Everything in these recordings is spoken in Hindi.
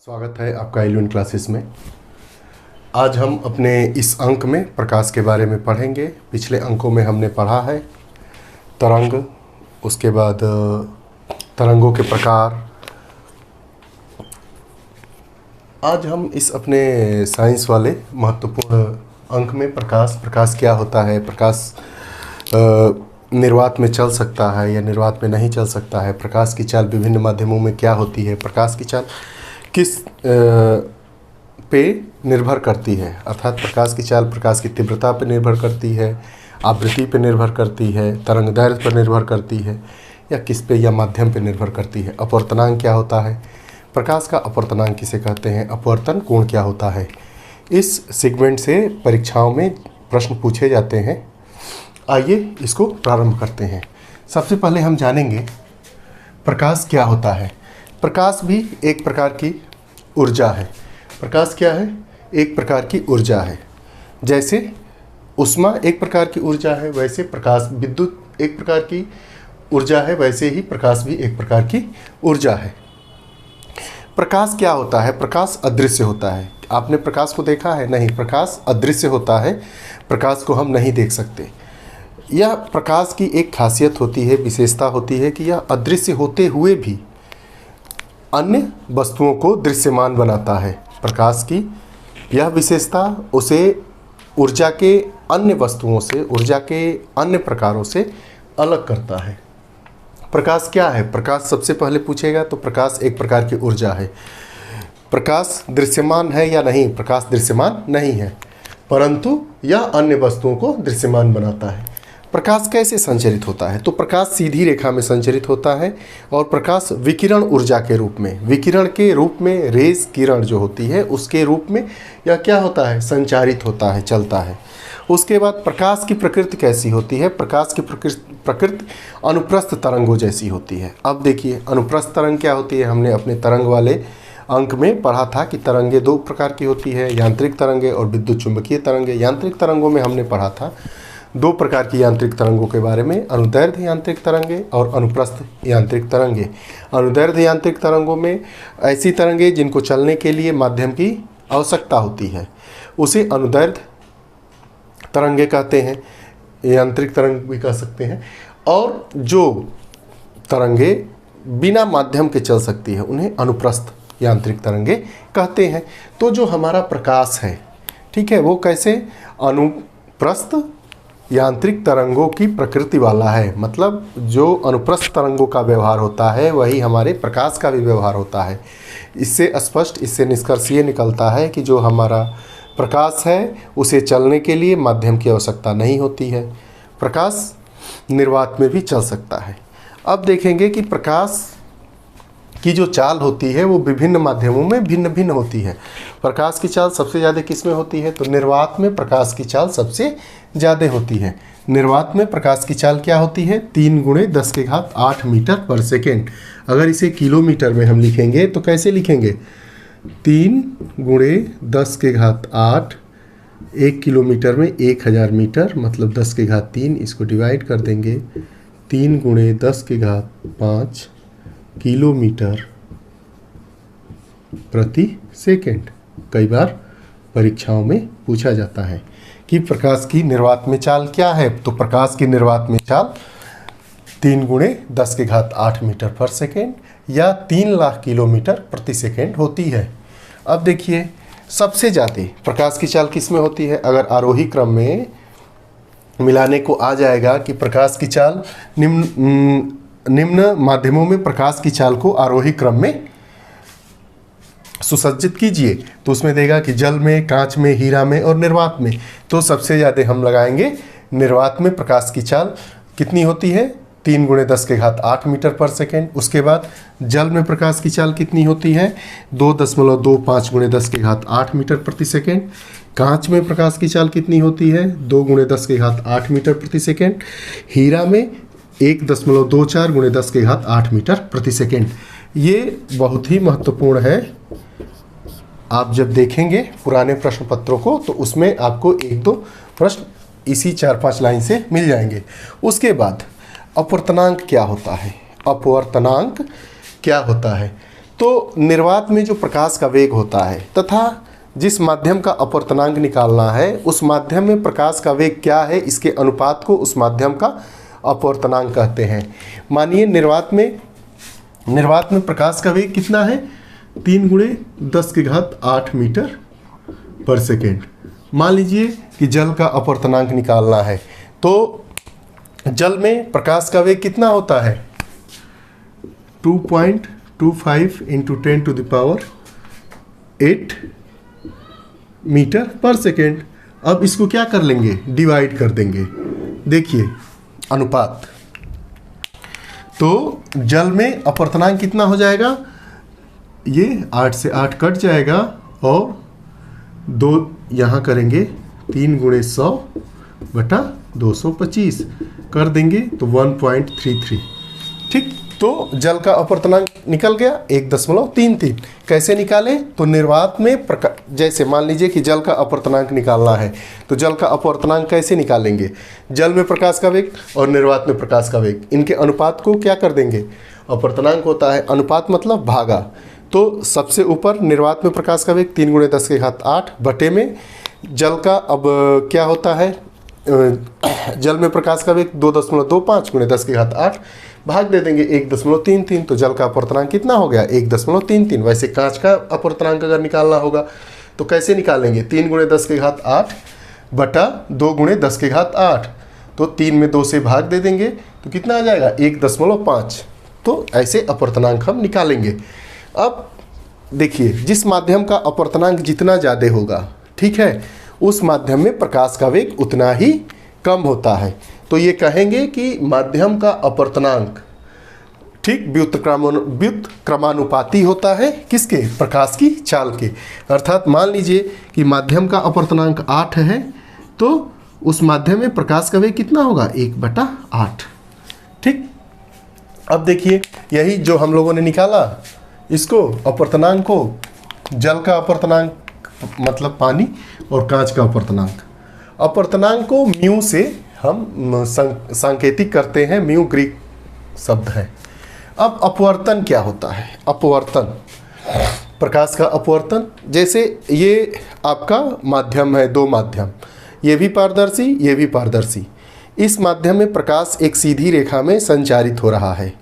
स्वागत है आपका एलियन क्लासेस में। आज हम अपने इस अंक में प्रकाश के बारे में पढ़ेंगे। पिछले अंकों में हमने पढ़ा है तरंग, उसके बाद तरंगों के प्रकार। आज हम इस अपने साइंस वाले महत्वपूर्ण अंक में प्रकाश क्या होता है, प्रकाश निर्वात में चल सकता है या निर्वात में नहीं चल सकता है, प्रकाश की चाल विभिन्न माध्यमों में क्या होती है, प्रकाश की चाल किस पे निर्भर करती है, अर्थात प्रकाश की चाल प्रकाश की तीव्रता पर निर्भर करती है, आवृत्ति पर निर्भर करती है, तरंगदैर्घ्य पर निर्भर करती है, या किस पे या माध्यम पर निर्भर करती है। अपवर्तनांक क्या होता है, प्रकाश का अपवर्तनांक किसे कहते हैं, अपवर्तन कोण क्या होता है। इस सेगमेंट से परीक्षाओं में प्रश्न पूछे जाते हैं। आइए इसको प्रारंभ करते हैं। सबसे पहले हम जानेंगे प्रकाश क्या होता है। प्रकाश भी एक प्रकार की ऊर्जा है। प्रकाश क्या है? एक प्रकार की ऊर्जा है। जैसे ऊष्मा एक प्रकार की ऊर्जा है, वैसे प्रकाश, विद्युत एक प्रकार की ऊर्जा है, वैसे ही प्रकाश भी एक प्रकार की ऊर्जा है। प्रकाश क्या होता है? प्रकाश अदृश्य होता है। आपने प्रकाश को देखा है? नहीं, प्रकाश अदृश्य होता है। प्रकाश को हम नहीं देख सकते। यह प्रकाश की एक खासियत होती है, विशेषता होती है कि यह अदृश्य होते हुए भी अन्य वस्तुओं को दृश्यमान बनाता है। प्रकाश की यह विशेषता उसे ऊर्जा के अन्य वस्तुओं से, ऊर्जा के अन्य प्रकारों से अलग करता है। प्रकाश क्या है? प्रकाश सबसे पहले पूछेगा तो प्रकाश एक प्रकार की ऊर्जा है। प्रकाश दृश्यमान है या नहीं? प्रकाश दृश्यमान नहीं है, परंतु यह अन्य वस्तुओं को दृश्यमान बनाता है। प्रकाश कैसे संचरित होता है? तो प्रकाश सीधी रेखा में संचरित होता है और प्रकाश विकिरण ऊर्जा के रूप में, विकिरण के रूप में, रेज किरण जो होती है उसके रूप में यह क्या होता है? संचारित होता है, चलता है। उसके बाद प्रकाश की प्रकृति कैसी होती है? प्रकाश की प्रकृति अनुप्रस्थ तरंगों जैसी होती है। अब देखिए अनुप्रस्थ तरंग क्या होती है। हमने अपने तरंग वाले अंक में पढ़ा था कि तरंगे दो प्रकार की होती है, यांत्रिक तरंगे और विद्युत चुंबकीय तरंगे। यांत्रिक तरंगों में हमने पढ़ा था दो प्रकार की यांत्रिक तरंगों के बारे में, अनुदैर्ध्य यांत्रिक तरंगे और अनुप्रस्थ यांत्रिक तरंगे। अनुदैर्ध्य यांत्रिक तरंगों में ऐसी तरंगे जिनको चलने के लिए माध्यम की आवश्यकता होती है, उसे अनुदैर्ध्य तरंगे कहते हैं, यांत्रिक तरंग भी कह सकते हैं। और जो तरंगे बिना माध्यम के चल सकती है उन्हें अनुप्रस्थ यांत्रिक तरंगे कहते हैं। तो जो हमारा प्रकाश है, ठीक है, वो कैसे अनुप्रस्थ यांत्रिक तरंगों की प्रकृति वाला है। मतलब जो अनुप्रस्थ तरंगों का व्यवहार होता है वही हमारे प्रकाश का भी व्यवहार होता है। इससे स्पष्ट, इससे निष्कर्ष ये निकलता है कि जो हमारा प्रकाश है उसे चलने के लिए माध्यम की आवश्यकता नहीं होती है। प्रकाश निर्वात में भी चल सकता है। अब देखेंगे कि प्रकाश की जो चाल होती है वो विभिन्न माध्यमों में भिन्न भिन्न होती है। प्रकाश की चाल सबसे ज़्यादा किस में होती है? तो निर्वात में प्रकाश की चाल सबसे ज़्यादा होती है। निर्वात में प्रकाश की चाल क्या होती है? 3 × 10⁸ मीटर पर सेकेंड। अगर इसे किलोमीटर में हम लिखेंगे तो कैसे लिखेंगे? 3 × 10⁸, 1 किलोमीटर में 1000 मीटर, मतलब 10⁻3। इसको डिवाइड कर देंगे, 3 × 10⁵ किलोमीटर प्रति सेकेंड। कई बार परीक्षाओं में पूछा जाता है कि प्रकाश की निर्वात में चाल क्या है। तो प्रकाश की निर्वात में चाल 3 × 10⁸ मीटर पर सेकेंड या 3 लाख किलोमीटर प्रति सेकेंड होती है। अब देखिए सबसे ज़्यादा प्रकाश की चाल किस में होती है? अगर आरोही क्रम में मिलाने को आ जाएगा कि प्रकाश की चाल निम्न माध्यमों में प्रकाश की चाल को आरोही क्रम में सुसज्जित कीजिए, तो उसमें देगा कि जल में, कांच में, हीरा में और निर्वात में। तो सबसे ज़्यादा हम लगाएंगे निर्वात में प्रकाश की चाल कितनी होती है? 3 × 10⁸ मीटर पर सेकेंड। उसके बाद जल में प्रकाश की चाल कितनी होती है? 2.25 × 10⁸ मीटर प्रति सेकेंड। कांच में प्रकाश की चाल कितनी होती है? 2 × 10⁸ मीटर प्रति सेकेंड। हीरा में 1.24 × 10⁸ मीटर प्रति सेकेंड। ये बहुत ही महत्वपूर्ण है। आप जब देखेंगे पुराने प्रश्न पत्रों को तो उसमें आपको 1-2 प्रश्न इसी 4-5 लाइन से मिल जाएंगे। उसके बाद अपवर्तनांक क्या होता है? अपवर्तनांक क्या होता है? तो निर्वात में जो प्रकाश का वेग होता है तथा जिस माध्यम का अपवर्तनांक निकालना है उस माध्यम में प्रकाश का वेग क्या है, इसके अनुपात को उस माध्यम का अपवर्तनांक कहते हैं। मानिए निर्वात में प्रकाश का वेग कितना है, 3 × 10⁸ मीटर पर सेकेंड। मान लीजिए कि जल का अपवर्तनांक निकालना है, तो जल में प्रकाश का वेग कितना होता है, 2.25 × 10⁸ मीटर पर सेकेंड। अब इसको क्या कर लेंगे, डिवाइड कर देंगे। देखिए अनुपात, तो जल में अपवर्तनांक कितना हो जाएगा, ये 8 से 8 कट जाएगा और 2 यहाँ करेंगे, 3 × 100/225 कर देंगे तो 1.33। ठीक, तो जल का अपवर्तनांक निकल गया 1.33। कैसे निकालें, तो निर्वात में जैसे मान लीजिए कि जल का अपवर्तनांक निकालना है, तो जल का अपवर्तनांक कैसे निकालेंगे, जल में प्रकाश का वेग और निर्वात में प्रकाश का वेग, इनके अनुपात को क्या कर देंगे, अपवर्तनांक होता है अनुपात मतलब भागा। तो सबसे ऊपर निर्वात में प्रकाश का वेग 3 × 10⁸ बटे में जल का, अब क्या होता है, जल में प्रकाश का वेग 2.25 × 10⁸, भाग दे देंगे 1.33। तो जल का अपवर्तनांक कितना हो गया, 1.33। वैसे कांच का अपवर्तनांक अगर निकालना होगा तो कैसे निकालेंगे, 3 × 10⁸ बटा 2 × 10⁸। तो 3 में 2 से भाग दे देंगे तो कितना आ जाएगा, 1.5। तो ऐसे अपवर्तनांक हम निकालेंगे। अब देखिए जिस माध्यम का अपवर्तनांक जितना ज़्यादा होगा, ठीक है, उस माध्यम में प्रकाश का वेग उतना ही कम होता है। तो ये कहेंगे कि माध्यम का अपवर्तनांक ठीक व्युत्क्रमानुपाती होता है, किसके, प्रकाश की चाल के। अर्थात मान लीजिए कि माध्यम का अपवर्तनांक 8 है, तो उस माध्यम में प्रकाश का वेग कितना होगा, 1/8। ठीक, अब देखिए यही जो हम लोगों ने निकाला, इसको अपवर्तनांक को, जल का अपवर्तनांक मतलब पानी और कांच का अपवर्तनांक, अपवर्तनांक को म्यू से हम सांकेतिक करते हैं, म्यू ग्रीक शब्द है। अब अपवर्तन क्या होता है, अपवर्तन, प्रकाश का अपवर्तन, जैसे ये आपका माध्यम है, 2 माध्यम, ये भी पारदर्शी ये भी पारदर्शी। इस माध्यम में प्रकाश एक सीधी रेखा में संचारित हो रहा है,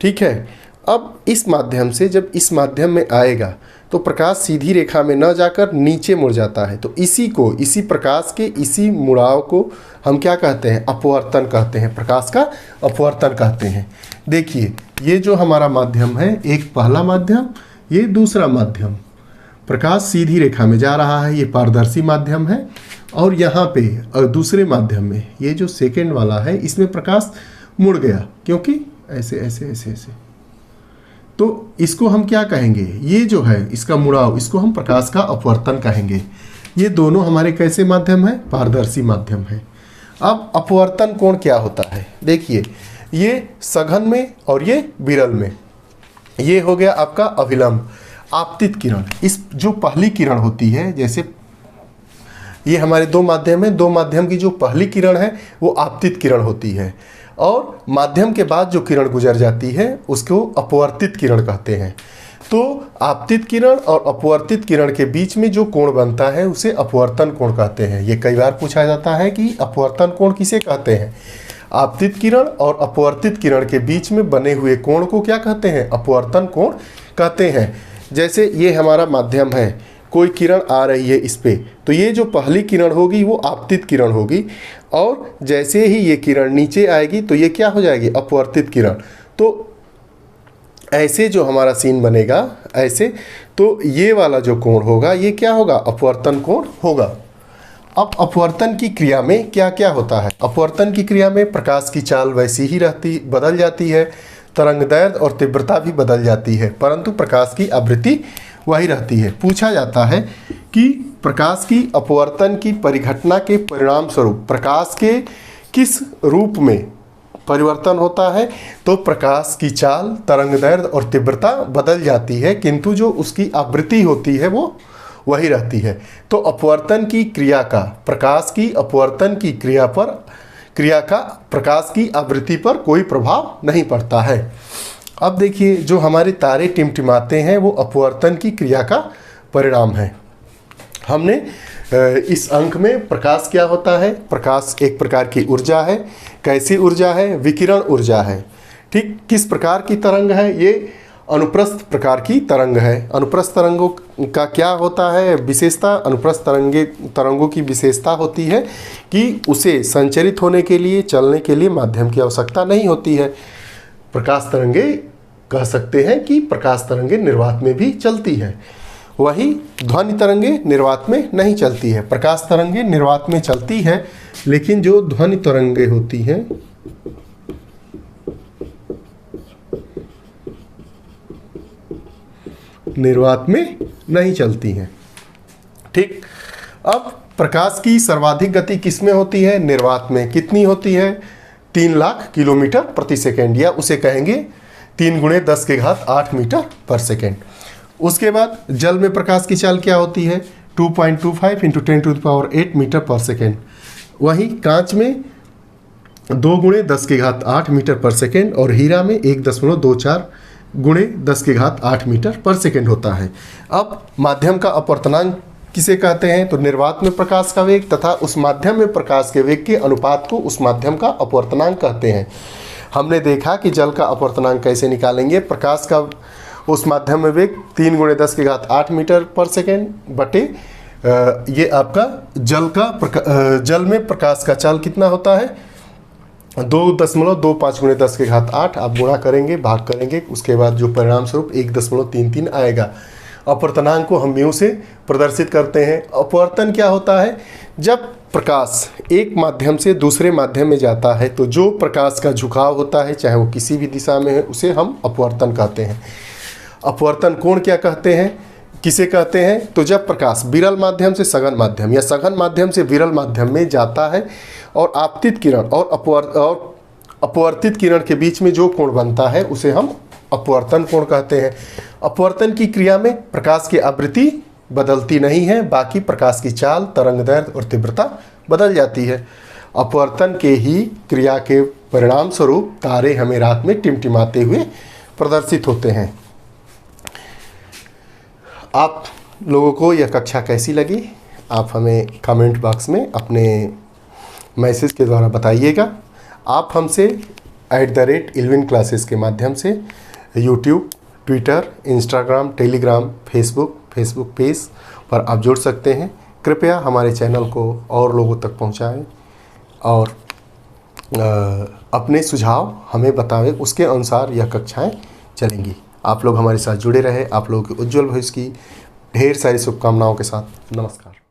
ठीक है। अब इस माध्यम से जब इस माध्यम में आएगा तो प्रकाश सीधी रेखा में न जाकर नीचे मुड़ जाता है। तो इसी प्रकाश के इसी मुड़ाव को हम क्या कहते हैं, अपवर्तन कहते हैं, प्रकाश का अपवर्तन कहते हैं। देखिए ये जो हमारा माध्यम है, एक पहला माध्यम, ये दूसरा माध्यम, प्रकाश सीधी रेखा में जा रहा है, ये पारदर्शी माध्यम है। और यहाँ पे दूसरे माध्यम में ये जो सेकेंड वाला है, इसमें प्रकाश मुड़ गया, क्योंकि ऐसे ऐसे ऐसे ऐसे, तो इसको हम क्या कहेंगे, ये जो है इसका मुड़ाव, इसको हम प्रकाश का अपवर्तन कहेंगे। ये दोनों हमारे कैसे माध्यम है, पारदर्शी माध्यम है। अब अपवर्तन कोण क्या होता है, देखिए ये सघन में और ये विरल में, ये हो गया आपका अभिलंब। आपतित किरण, इस जो पहली किरण होती है, जैसे ये हमारे 2 माध्यम है, 2 माध्यम की जो पहली किरण है वो आपतित किरण होती है, और माध्यम के बाद जो किरण गुजर जाती है उसको अपवर्तित किरण कहते हैं। तो आपतित किरण और अपवर्तित किरण के बीच में जो कोण बनता है उसे अपवर्तन कोण कहते हैं। ये कई बार पूछा जाता है कि अपवर्तन कोण किसे कहते हैं। आपतित किरण और अपवर्तित किरण के बीच में बने हुए कोण को क्या कहते हैं, अपवर्तन कोण कहते हैं। जैसे ये हमारा माध्यम है, कोई किरण आ रही है इस पे, तो ये जो पहली किरण होगी वो आपतित किरण होगी, और जैसे ही ये किरण नीचे आएगी तो ये क्या हो जाएगी, अपवर्तित किरण। तो ऐसे जो हमारा सीन बनेगा ऐसे, तो ये वाला जो कोण होगा ये क्या होगा, अपवर्तन कोण होगा। अब अपवर्तन की क्रिया में क्या क्या होता है, अपवर्तन की क्रिया में प्रकाश की चाल वैसी ही बदल जाती है, तरंगदैर्घ्य और तीव्रता भी बदल जाती है, परंतु प्रकाश की आवृत्ति वही रहती है। पूछा जाता है कि प्रकाश की अपवर्तन की परिघटना के परिणाम स्वरूप प्रकाश के किस रूप में परिवर्तन होता है, तो प्रकाश की चाल, तरंगदैर्घ्य और तीव्रता बदल जाती है, किंतु जो उसकी आवृत्ति होती है वो वही रहती है। तो अपवर्तन की क्रिया का प्रकाश की अपवर्तन की क्रिया का प्रकाश की आवृत्ति पर कोई प्रभाव नहीं पड़ता है। अब देखिए, जो हमारे तारे टिमटिमाते हैं वो अपवर्तन की क्रिया का परिणाम है। हमने इस अंक में प्रकाश क्या होता है, प्रकाश एक प्रकार की ऊर्जा है। कैसी ऊर्जा है? विकिरण ऊर्जा है। ठीक, किस प्रकार की तरंग है? ये अनुप्रस्थ प्रकार की तरंग है। अनुप्रस्थ तरंगों का क्या होता है विशेषता? अनुप्रस्थ तरंगों की विशेषता होती है कि उसे संचरित होने के लिए, चलने के लिए माध्यम की आवश्यकता नहीं होती है। प्रकाश तरंगे कह सकते हैं कि प्रकाश तरंगे निर्वात में भी चलती है, वही ध्वनि तरंगे निर्वात में नहीं चलती है। प्रकाश तरंगे निर्वात में चलती है, लेकिन जो ध्वनि तरंगे होती हैं निर्वात में नहीं चलती हैं। ठीक, अब प्रकाश की सर्वाधिक गति किस में होती है? निर्वात में। कितनी होती है? 3 लाख किलोमीटर प्रति सेकेंड, या उसे कहेंगे 3 × 10⁸ मीटर पर सेकेंड। उसके बाद जल में प्रकाश की चाल क्या होती है? 2.25 × 10⁸ मीटर पर सेकेंड। वहीं कांच में 2 × 10⁸ मीटर पर सेकेंड और हीरा में 1.24 × 10⁸ मीटर पर सेकेंड होता है। अब माध्यम का अपवर्तनांक किसे कहते हैं? तो निर्वात में प्रकाश का वेग तथा उस माध्यम में प्रकाश के वेग के अनुपात को उस माध्यम का अपवर्तनांक कहते हैं। हमने देखा कि जल का अपवर्तनांक कैसे निकालेंगे। प्रकाश का उस माध्यम में वेग 3 × 10⁸ मीटर पर सेकेंड बटे ये आपका जल में प्रकाश का चाल कितना होता है? 2.25 × 10⁸ आप गुणा करेंगे, भाग करेंगे, उसके बाद जो परिणाम स्वरूप 1.33 आएगा। अपवर्तनांक को हम म्यू से प्रदर्शित करते हैं। अपवर्तन क्या होता है? जब प्रकाश एक माध्यम से दूसरे माध्यम में जाता है तो जो प्रकाश का झुकाव होता है, चाहे वो किसी भी दिशा में है, उसे हम अपवर्तन कहते हैं। अपवर्तन कोण क्या कहते हैं, किसे कहते हैं? तो जब प्रकाश विरल माध्यम से सघन माध्यम या सघन माध्यम से विरल माध्यम में जाता है और आपतित किरण और अपवर्तित किरण के बीच में जो कोण बनता है उसे हम अपवर्तन कोण कहते हैं। अपवर्तन की क्रिया में प्रकाश की आवृत्ति बदलती नहीं है, बाकी प्रकाश की चाल, तरंगदैर्घ्य और तीव्रता बदल जाती है। अपवर्तन के ही क्रिया के परिणाम स्वरूप तारे हमें रात में टिमटिमाते हुए प्रदर्शित होते हैं। आप लोगों को यह कक्षा कैसी लगी? आप हमें कमेंट बॉक्स में अपने मैसेज के द्वारा बताइएगा। आप हमसे @इल्विन क्लासेस के माध्यम से YouTube, Twitter, Instagram, Telegram, Facebook page पर आप जुड़ सकते हैं। कृपया हमारे चैनल को और लोगों तक पहुंचाएं और अपने सुझाव हमें बताएं, उसके अनुसार यह कक्षाएं चलेंगी। आप लोग हमारे साथ जुड़े रहे। आप लोगों के उज्जवल भविष्य की ढेर सारी शुभकामनाओं के साथ नमस्कार।